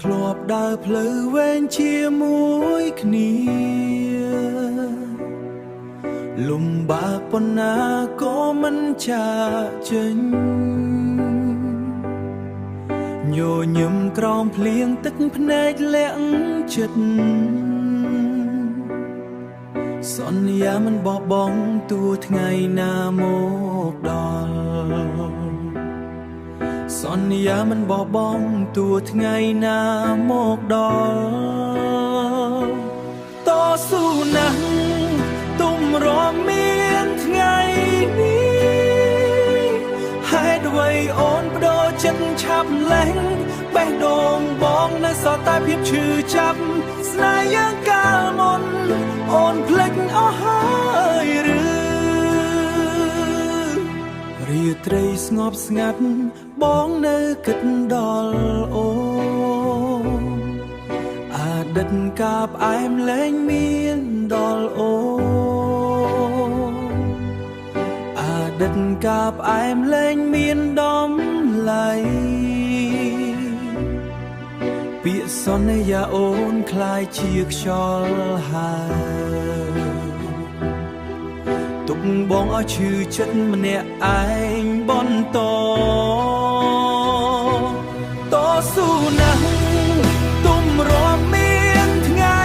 ធ្លាប់ដើរផ្លូវវែងជាមួយគ្នាលំបាកប៉ុណ្ណាក៏មិនចាកចេញញញឹមក្រោមភ្លៀងទឹកភ្នែកលាក់ចិត្តសន្យាមិនបោះបង់ទួថ្ងៃណាមកដល់សន្យាមិនបោះបង់ទួថ្ងៃណាមកដល់តស៊ូណាស់ទុំរមមានថ្ងៃនេះហេតុអ្វីអូនបដូរចិត្តឆាប់លែងបេះដូងបងនៅសល់តែភាពឈឺចាប់ស្នេហ៍យើងកាលមុនអូនភ្លេចអស់ហើយឬរាត្រីស្ងប់ស្ងាត់បងនៅគិតដល់អូនអតីតកាលផ្អែមលែងមានដល់អូនអតីតកាលផ្អែមលែងមានដំឡៃពាក្យសន្យាអូនคล้ายជាខ្យល់ហើយទុកបងឲ្យឈឺចិត្តម្នាក់ឯងបន្តតស៊ូណាស់ទុំរមមានថ្ងៃ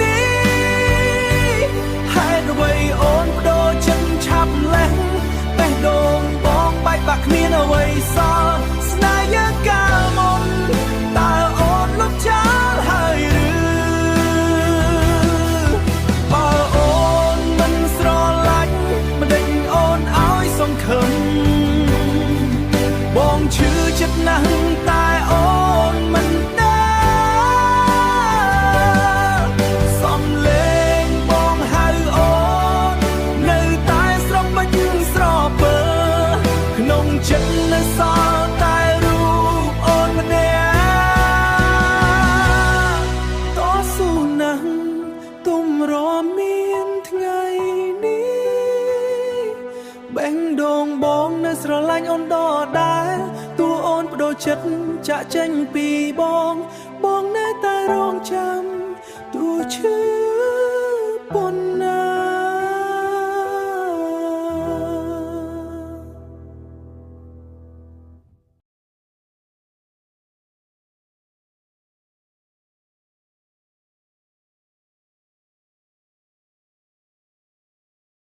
នេះហេតុអ្វីអូនបដូរចិត្តឆាប់លែងបេះដូងបងបែកបាក់គ្មានអ្វីសល់ស្នេហ៍យើងកាលមុនតើអូនលុបចោលហើយឬបើអូនមិនស្រឡាញ់មិនដេញអូនឲ្យសង្ឃឹមបងឈឺចិត្តណាស់តែអូនមិនដែរសំលេងបងហៅអូននៅតែស្រពេចស្រពើក្នុងចិត្តនៅសល់តែរូបអូនម្នាក់តស៊ូណាស់ទុំរមមានថ្ងៃនេះបេះដូងបងនៅស្រឡាញ់អូនដដែលតួអូនបដូរចិត្តចាក់ចេញពីបង